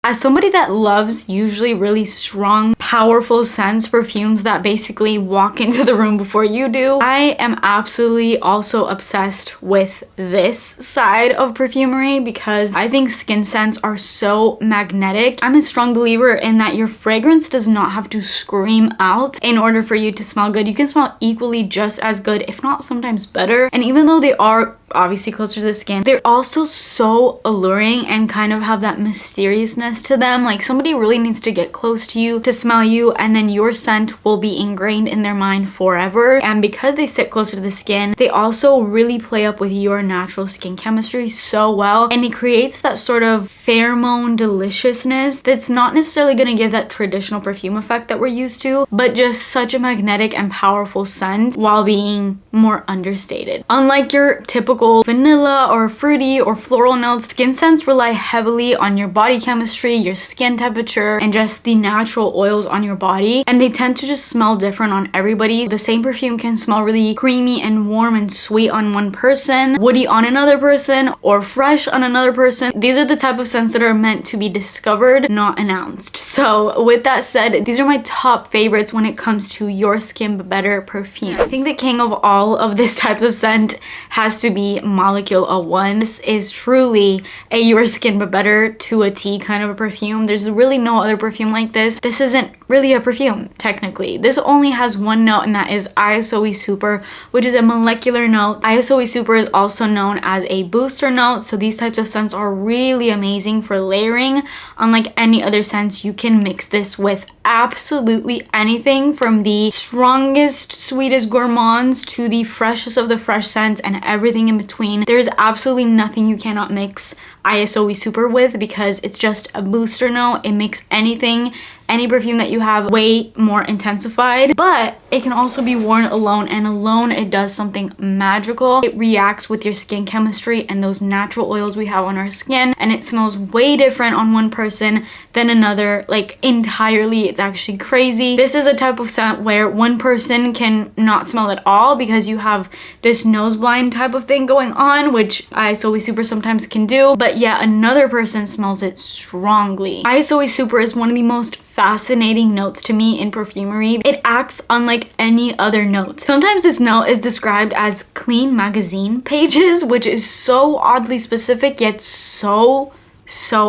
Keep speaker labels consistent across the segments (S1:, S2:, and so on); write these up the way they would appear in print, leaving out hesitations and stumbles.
S1: As somebody that loves usually really strong, powerful scents, perfumes that basically walk into the room before you do, I am absolutely also obsessed with this side of perfumery because I think skin scents are so magnetic. I'm a strong believer in that your fragrance does not have to scream out in order for you to smell good. You can smell equally just as good, if not sometimes better. And even though they are obviously closer to the skin, they're also so alluring and kind of have that mysteriousness to them. Like somebody really needs to get close to you to smell you, and then your scent will be ingrained in their mind forever. And because they sit closer to the skin, they also really play up with your natural skin chemistry so well, and it creates that sort of pheromone deliciousness that's not necessarily going to give that traditional perfume effect that we're used to, but just such a magnetic and powerful scent while being more understated. Unlike your typical vanilla or fruity or floral notes, skin scents rely heavily on your body chemistry, your skin temperature, and just the natural oils on your body, and they tend to just smell different on everybody. The same perfume can smell really creamy and warm and sweet on one person, woody on another person, or fresh on another person. These are the type of scents that are meant to be discovered, not announced. So with that said, these are my top favorites when it comes to your skin but better perfume. I think the king of all of this types of scent has to be Molecule 01. This is truly a your skin but better to a T kind of a perfume. There's really no other perfume like this. This isn't really a perfume technically. This only has one note, and that is ISOE Super, which is a molecular note. ISOE Super is also known as a booster note, so these types of scents are really amazing for layering. Unlike any other scents, you can mix this with absolutely anything, from the strongest, sweetest gourmands to the freshest of the fresh scents and everything in between. There's absolutely nothing you cannot mix ISOE Super with because it's just a booster note. It makes anything, any perfume that you have, way more intensified, but it can also be worn alone, and alone it does something magical. It reacts with your skin chemistry and those natural oils we have on our skin, and it smells way different on one person than another, like entirely. It's actually crazy. This is a type of scent where one person can not smell at all because you have this nose blind type of thing going on, which ISOE Super sometimes can do, but yeah, another person smells it strongly. ISOE Super is one of the most fascinating notes to me in perfumery. It acts unlike any other note. Sometimes this note is described as clean magazine pages, which is so oddly specific yet so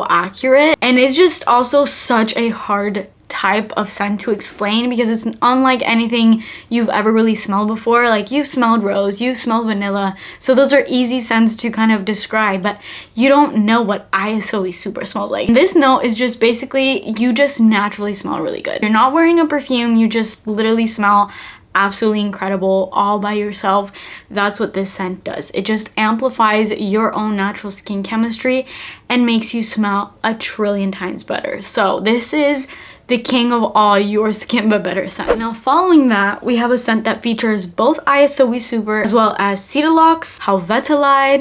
S1: accurate, and it's just also such a hard type of scent to explain because it's unlike anything you've ever really smelled before. Like, you've smelled rose, you've smelled vanilla, so those are easy scents to kind of describe, but you don't know what ISOE Super smells like. This note is just basically, you just naturally smell really good. You're not wearing a perfume, you just literally smell absolutely incredible all by yourself. That's what this scent does. It just amplifies your own natural skin chemistry and makes you smell a trillion times better. So this is the king of all your skin but better scents. Now following that, we have a scent that features both ISOE Super as well as Cedarlox, Helvetalide,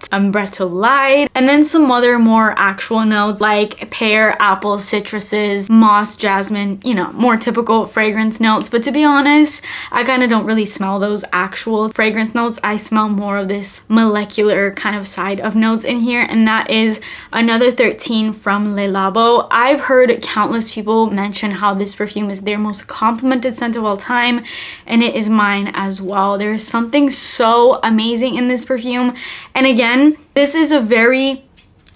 S1: Umbretolide, and then some other more actual notes like pear, apple, citruses, moss, jasmine, you know, more typical fragrance notes. But to be honest, I kind of don't really smell those actual fragrance notes. I smell more of this molecular kind of side of notes in here, and that is another 13 from Labo. I've heard countless people mention how this perfume is their most complimented scent of all time, and it is mine as well. There is something so amazing in this perfume, and again, this is a very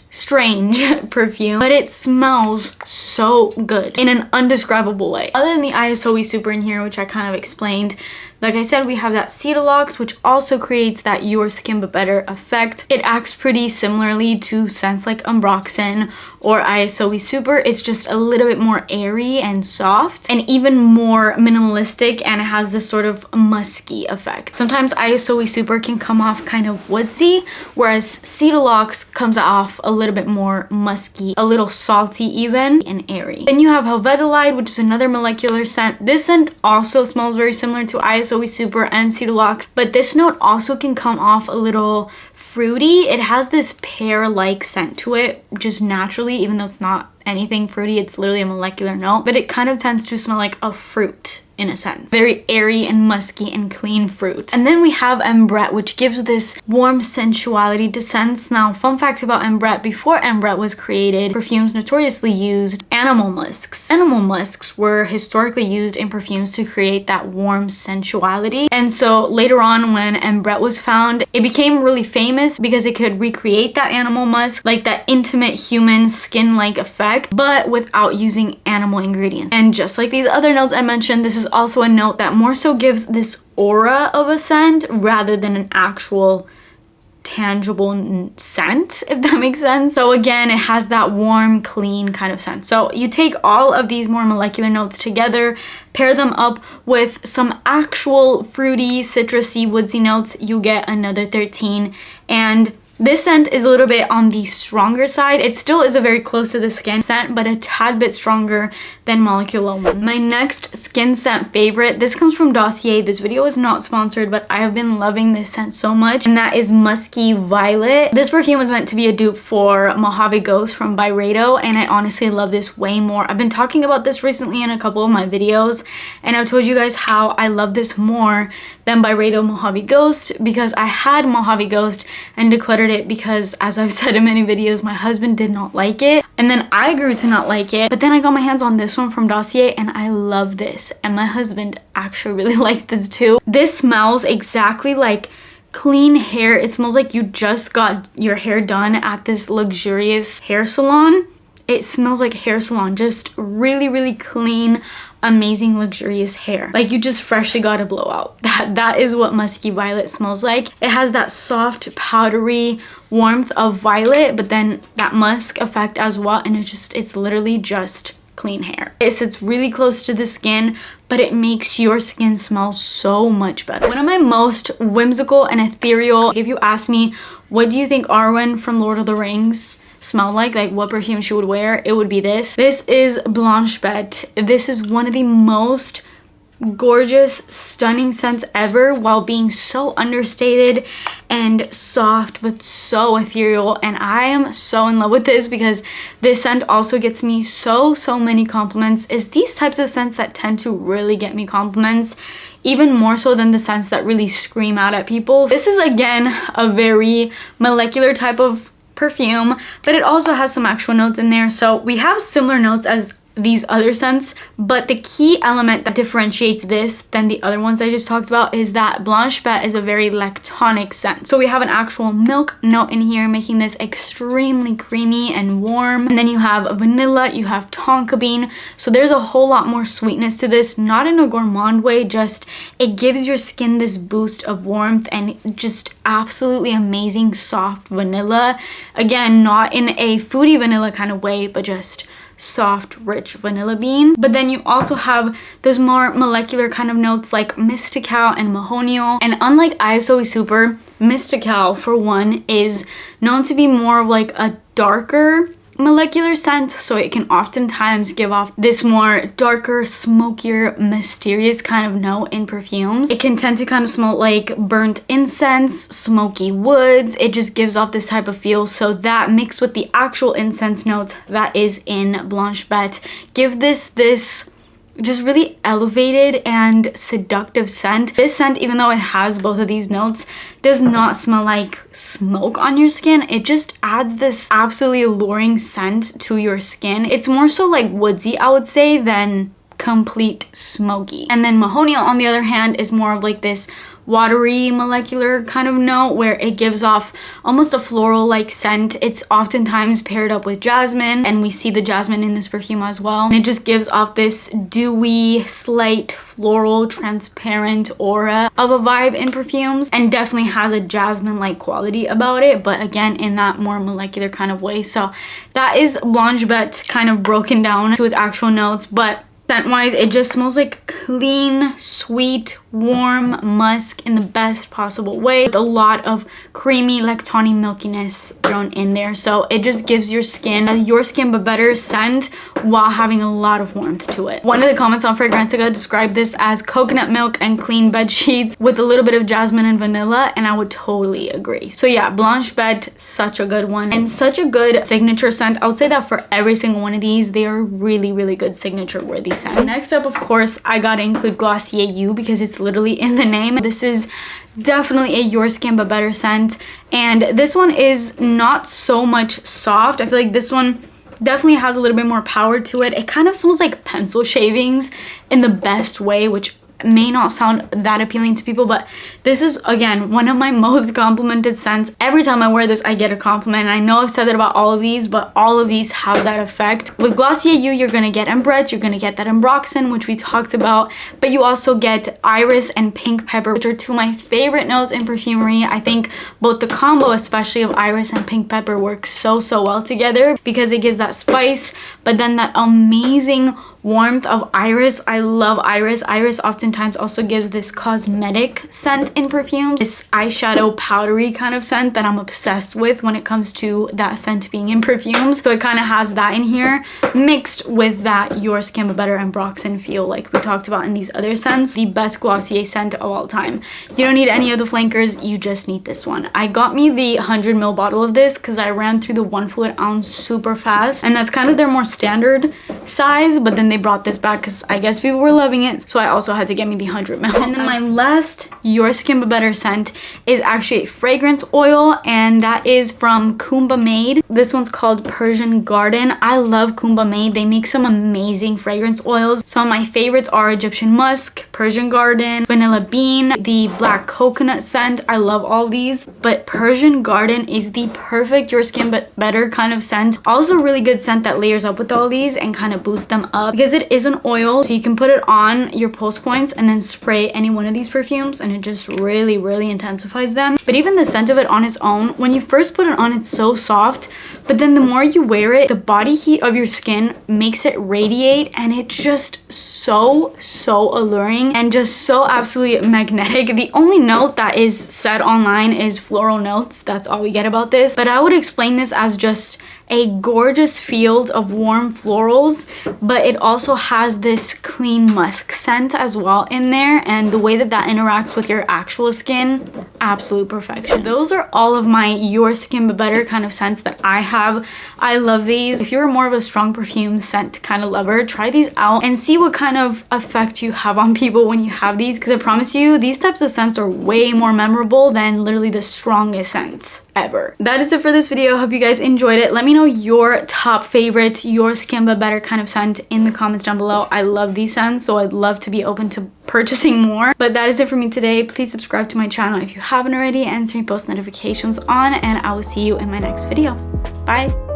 S1: strange perfume, but it smells so good in an undescribable way. Other than the ISOE Super in here, which I kind of explained, like I said, we have that Cedarlox, which also creates that your skin but better effect. It acts pretty similarly to scents like Ambroxan or ISOE Super. It's just a little bit more airy and soft and even more minimalistic, and it has this sort of musky effect. Sometimes ISOE Super can come off kind of woodsy, whereas Cedarlox comes off a little bit more musky, a little salty even, and airy. Then you have Helvetalide, which is another molecular scent. This scent also smells very similar to ISOE Super and Cedarlox, but this note also can come off a little fruity. It has this pear-like scent to it just naturally, even though it's not anything fruity. It's literally a molecular note, but it kind of tends to smell like a fruit in a sense. Very airy and musky and clean fruit. And then we have Ambrette, which gives this warm sensuality to scents. Now, fun fact about Ambrette: before Ambrette was created, perfumes notoriously used animal musks. Animal musks were historically used in perfumes to create that warm sensuality. And so later on, when Ambrette was found, it became really famous because it could recreate that animal musk, like that intimate human skin-like effect, but without using animal ingredients. And just like these other notes I mentioned, this is also a note that more so gives this aura of a scent rather than an actual tangible scent, if that makes sense. So again, it has that warm, clean kind of scent. So you take all of these more molecular notes together, pair them up with some actual fruity, citrusy, woodsy notes, you get another 13. And this scent is a little bit on the stronger side. It still is a very close to the skin scent, but a tad bit stronger than Molecular One. My next skin scent favorite, this comes from Dossier. This video is not sponsored, but I have been loving this scent so much, and that is Musky Violet. This perfume was meant to be a dupe for Mojave Ghost from Byredo, and I honestly love this way more. I've been talking about this recently in a couple of my videos, and I've told you guys how I love this more than Byredo Mojave Ghost because I had Mojave Ghost and decluttered it because, as I've said in many videos, my husband did not like it, and then I grew to not like it. But then I got my hands on this one from Dossier, and I love this, and my husband actually really likes this too. This smells exactly like clean hair. It smells like you just got your hair done at this luxurious hair salon. It smells like hair salon, just really, really clean, amazing, luxurious hair. Like you just freshly got a blowout. That is what Musky Violet smells like. It has that soft, powdery warmth of violet, but then that musk effect as well, and it's literally just clean hair. It sits really close to the skin, but it makes your skin smell so much better. One of my most whimsical and ethereal, if you ask me, what do you think Arwen from Lord of the Rings smell like what perfume she would wear, it would be this. This is Blanchet. This is one of the most gorgeous, stunning scents ever, while being so understated and soft but so ethereal, and I am so in love with this because this scent also gets me so many compliments. It's these types of scents that tend to really get me compliments, even more so than the scents that really scream out at people. This is again a very molecular type of perfume, but it also has some actual notes in there. So we have similar notes as these other scents, but the key element that differentiates this than the other ones I just talked about is that Blanchet is a very lactonic scent. So we have an actual milk note in here, making this extremely creamy and warm. And then you have vanilla, you have tonka bean. So there's a whole lot more sweetness to this, not in a gourmand way, just it gives your skin this boost of warmth and just absolutely amazing soft vanilla. Again, not in a foodie vanilla kind of way, but just soft, rich vanilla bean. But then you also have those more molecular kind of notes like Mystical and Mahonial. And unlike ISO Super, Mystical, for one, is known to be more of like a darker molecular scent, so it can oftentimes give off this more darker, smokier, mysterious kind of note in perfumes. It can tend to kind of smell like burnt incense, smoky woods. It just gives off this type of feel, so that mixed with the actual incense notes that is in Blanchet give this just really elevated and seductive scent. This scent, even though it has both of these notes, does not smell like smoke on your skin. It just adds this absolutely alluring scent to your skin. It's more so like woodsy, I would say, than complete smoky. And then Mahonial, on the other hand, is more of like this watery molecular kind of note where it gives off almost a floral like scent. It's oftentimes paired up with jasmine, and we see the jasmine in this perfume as well, and it just gives off this dewy, slight, floral, transparent aura of a vibe in perfumes, and definitely has a jasmine like quality about it, but again in that more molecular kind of way. So that is Blanchet kind of broken down to its actual notes, but scent wise it just smells like clean, sweet, warm musk in the best possible way with a lot of creamy like tawny milkiness thrown in there, so it just gives your skin but better scent while having a lot of warmth to it. One of the comments on Fragrantica described this as coconut milk and clean bed sheets with a little bit of jasmine and vanilla, and I would totally agree. So yeah, Blanchet, such a good one and such a good signature scent. I would say that for every single one of these, they are really good signature worthy scents. Next up, of course, I gotta include Glossier You because it's literally in the name. This is definitely a your skin but better scent, and this one is not so much soft. I feel like this one definitely has a little bit more power to it. It kind of smells like pencil shavings in the best way, which may not sound that appealing to people, but this is again one of my most complimented scents. Every time I wear this, I get a compliment, and I know I've said that about all of these, but all of these have that effect. With Glossier You, you're gonna get ambrette, you're gonna get that ambroxan, which we talked about, but you also get iris and pink pepper, which are two of my favorite notes in perfumery. I think both the combo, especially of iris and pink pepper, works so well together because it gives that spice, but then that amazing warmth of iris. I love iris. Iris oftentimes also gives this cosmetic scent in perfumes, this eyeshadow powdery kind of scent that I'm obsessed with when it comes to that scent being in perfumes. So it kind of has that in here mixed with that your skin but better ambroxan feel like we talked about in these other scents. The best Glossier scent of all time. You don't need any of the flankers, you just need this one. I got me the 100 ml bottle of this because I ran through the 1 fluid ounce super fast, and that's kind of their more standard size, but then they brought this back because I guess people were loving it, so I also had to get me the 100 ml. And then my last your skin but better scent is actually a fragrance oil, and that is from Kumba Made. This one's called Persian Garden. I love Kumba Made. They make some amazing fragrance oils. Some of my favorites are Egyptian musk, Persian Garden, vanilla bean, the black coconut scent. I love all these, but Persian Garden is the perfect your skin but better kind of scent. Also really good scent that layers up with all these and kind of boosts them up because it is an oil, so you can put it on your pulse points and then spray any one of these perfumes, and it just really intensifies them. But even the scent of it on its own, when you first put it on, it's so soft, but then the more you wear it, the body heat of your skin makes it radiate, and it's just so alluring and just so absolutely magnetic. The only note that is said online is floral notes. That's all we get about this, but I would explain this as just a gorgeous field of warm florals, but it also has this clean musk scent as well in there, and the way that that interacts with your actual skin, absolute perfection. Those are all of my your skin but better kind of scents that I have. I love these. If you're more of a strong perfume scent kind of lover, try these out and see what kind of effect you have on people when you have these, because I promise you these types of scents are way more memorable than literally the strongest scents ever. That is it for this video. Hope you guys enjoyed it. Let me know your top favorite your skin but better kind of scent in the comments down below. I love these scents, so I'd love to be open to purchasing more. But that is it for me today. Please subscribe to my channel if you haven't already, and turn post notifications on, and I will see you in my next video. Bye.